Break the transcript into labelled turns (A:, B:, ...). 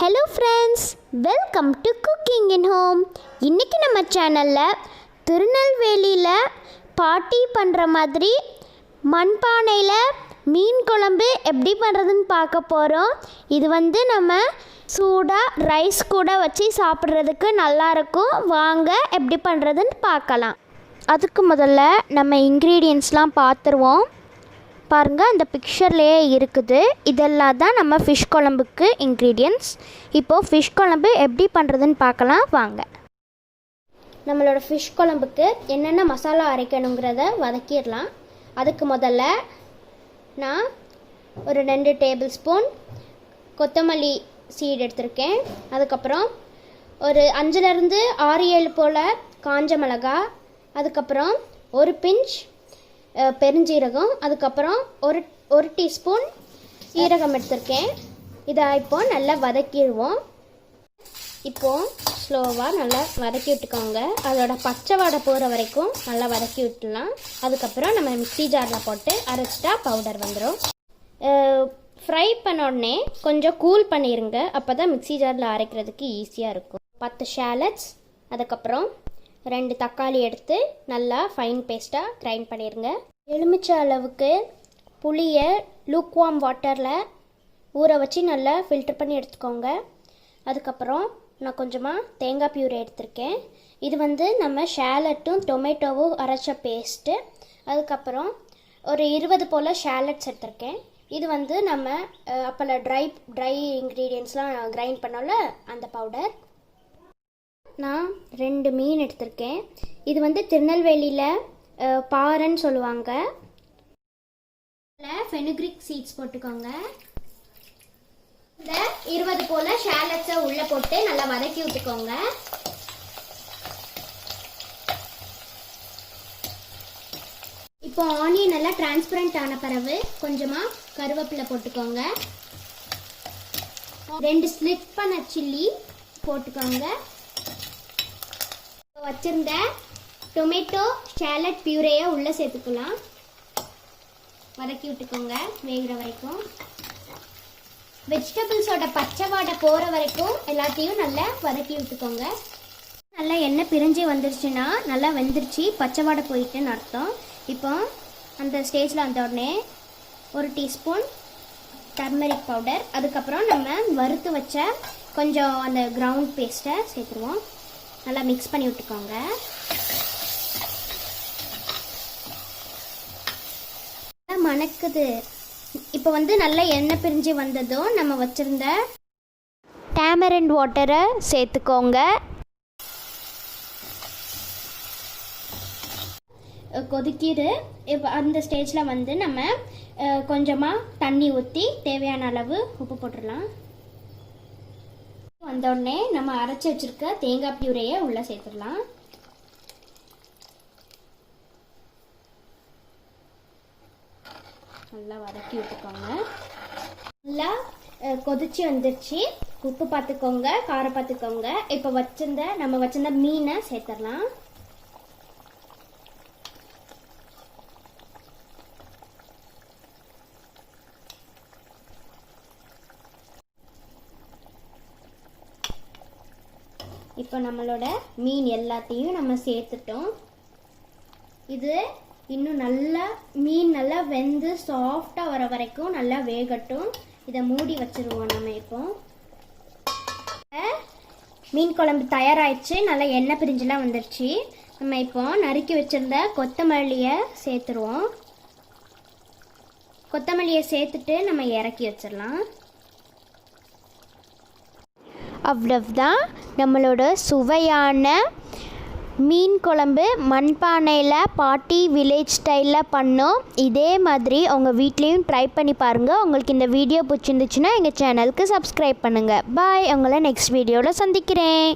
A: Hello friends, welcome to cooking in home. இன்றைக்கி நம்ம சேனலில் திருநெல்வேலியில் பாட்டி பண்ணுற மாதிரி மண்பானையில் மீன் குழம்பு எப்படி பண்ணுறதுன்னு பார்க்க போகிறோம். இது நம்ம சூடாக ரைஸ் கூட வச்சு சாப்பிட்றதுக்கு நல்லாயிருக்கும். வாங்க எப்படி பண்ணுறதுன்னு பார்க்கலாம். அதுக்கு முதல்ல நம்ம இன்க்ரீடியன்ட்ஸ்லாம் பார்த்துருவோம். பாருங்கள், அந்த பிக்சர்லேயே இருக்குது. இதெல்லாம் தான் நம்ம ஃபிஷ் குழம்புக்கு இன்க்ரீடியன்ட்ஸ். இப்போது ஃபிஷ் குழம்பு எப்படி பண்ணுறதுன்னு பார்க்கலாம் வாங்க. நம்மளோட ஃபிஷ் குழம்புக்கு என்னென்ன மசாலா அரைக்கணுங்கிறத வதக்கிடலாம். அதுக்கு முதல்ல நான் ஒரு 2 டேபிள் ஸ்பூன் கொத்தமல்லி சீடு எடுத்திருக்கேன். அதுக்கப்புறம் ஒரு 5லேருந்து 6-7 போல் காஞ்ச மிளகா, அதுக்கப்புறம் ஒரு பிஞ்ச் பெருஞ்சீரகம், அதுக்கப்புறம் ஒரு டீஸ்பூன் சீரகம் எடுத்திருக்கேன். இதை இப்போது நல்லா வதக்கிடுவோம். இப்போது ஸ்லோவாக நல்லா வதக்கி விட்டுக்கோங்க. அதோட பச்சை வாடை போகிற வரைக்கும் நல்லா வதக்கி விட்டுடலாம். அதுக்கப்புறம் நம்ம மிக்ஸி ஜாரில் போட்டு அரைச்சிட்டா பவுடர் வந்துடும். ஃப்ரை பண்ண உடனே கொஞ்சம் கூல் பண்ணிடுங்க. அப்போ தான் மிக்ஸி ஜாரில் அரைக்கிறதுக்கு ஈஸியாக இருக்கும். 10 ஷேலட்ஸ், அதுக்கப்புறம் 2 தக்காளி எடுத்து நல்லா ஃபைன் பேஸ்ட்டாக கிரைண்ட் பண்ணிடுங்க. எலுமிச்சை அளவுக்கு புளியை லூக்வார்ம் வாட்டரில் ஊற வச்சு நல்லா ஃபில்டர் பண்ணி எடுத்துக்கோங்க. அதுக்கப்புறம் நான் கொஞ்சமாக தேங்காய் பியூரி எடுத்திருக்கேன். இது நம்ம ஷேலட்டும் டொமேட்டோவும் அரைச்ச பேஸ்ட்டு. அதுக்கப்புறம் ஒரு 20 போல் ஷேலட்ஸ் எடுத்திருக்கேன். இது நம்ம அப்போல ட்ரை இன்க்ரீடியன்ட்ஸ்லாம் கிரைண்ட் பண்ணோம்ல, அந்த பவுடர். நான் 2 மீன் எடுத்திருக்கேன். இது திருநெல்வேலியில் பாறைன்னு சொல்லுவாங்க. ஃபெனுக்ரிக் சீட்ஸ் போட்டுக்கோங்க. இந்த 20 போல் ஷேலட்ஸை உள்ளே போட்டு நல்லா வதக்கி விட்டுக்கோங்க. இப்போ ஆனியன் நல்லா டிரான்ஸ்பரண்ட் ஆன பிறகு கொஞ்சமாக கருவேப்பிலை போட்டுக்கோங்க. 2 ஸ்லிட் பண்ண சில்லி போட்டுக்கோங்க. வச்சிருந்த டொமேட்டோ ஷேலட் பியூரேயை உள்ளே சேர்த்துக்கலாம். வதக்கி விட்டுக்கோங்க வேகிற வரைக்கும். வெஜிடபிள்ஸோட பச்சை வாடை போகிற வரைக்கும் எல்லாத்தையும் நல்லா வதக்கி விட்டுக்கோங்க. நல்லா எண்ணெய் பிரிஞ்சு வந்துருச்சுன்னா நல்லா வெந்துருச்சு, பச்சை வாடை போயிட்டுன்னு அர்த்தம். இப்போ அந்த ஸ்டேஜில் வந்த உடனே ஒரு டீஸ்பூன் டர்மரிக் பவுடர், அதுக்கப்புறம் நம்ம வறுத்து வச்ச கொஞ்சம் அந்த கிரவுண்ட் பேஸ்ட்டை சேர்த்துருவோம். நல்லா மிக்ஸ் பண்ணி விட்டுக்கோங்க. நல்லா மணக்குது. இப்போ நல்லா எண்ணெய் பிரிஞ்சு வந்ததும் நம்ம வச்சுருந்த டேமரண்ட் வாட்டரை சேர்த்துக்கோங்க. கொதிக்கிது. இப்போ அந்த ஸ்டேஜில் நம்ம கொஞ்சமாக தண்ணி ஊற்றி தேவையான அளவு உப்பு போட்டுடலாம். வந்தோடனே நம்ம அரைச்சி வச்சிருக்க தேங்காய் பியூரையை உள்ளே சேர்த்துடலாம். நல்லா வதக்கி விட்டுக்கோங்க. நல்லா கொதிச்சு வந்துருச்சு. உப்பு பார்த்துக்கோங்க, காரம் பார்த்துக்கோங்க. இப்போ நம்ம வச்சிருந்த மீனை சேர்த்துடலாம். இப்போ நம்மளோட மீன் எல்லாத்தையும் நம்ம சேர்த்துட்டோம். இது இன்னும் மீன் நல்லா வெந்து சாஃப்டாக வர வரைக்கும் நல்லா வேகட்டும். இதை மூடி வச்சுருவோம். நம்ம இப்போ மீன் குழம்பு தயாராகிடுச்சு. நல்லா எண்ணெய் பிரிஞ்சுலாம் வந்துடுச்சு. நம்ம இப்போ நறுக்கி வச்சுருந்த கொத்தமல்லியை சேர்த்துருவோம். கொத்தமல்லியை சேர்த்துட்டு நம்ம இறக்கி வச்சிடலாம். அவ்வளவுதான், நம்மளோட சுவையான மீன் குழம்பு மண்பானையில் பாட்டி வில்லேஜ் ஸ்டைலில் பண்ணோம். இதே மாதிரி உங்கள் வீட்லேயும் ட்ரை பண்ணி பாருங்கள். உங்களுக்கு இந்த வீடியோ பிடிச்சிருந்துச்சுன்னா எங்கள் சேனலுக்கு சப்ஸ்கிரைப் பண்ணுங்கள். பாய். உங்களை நெக்ஸ்ட் வீடியோவில் சந்திக்கிறேன்.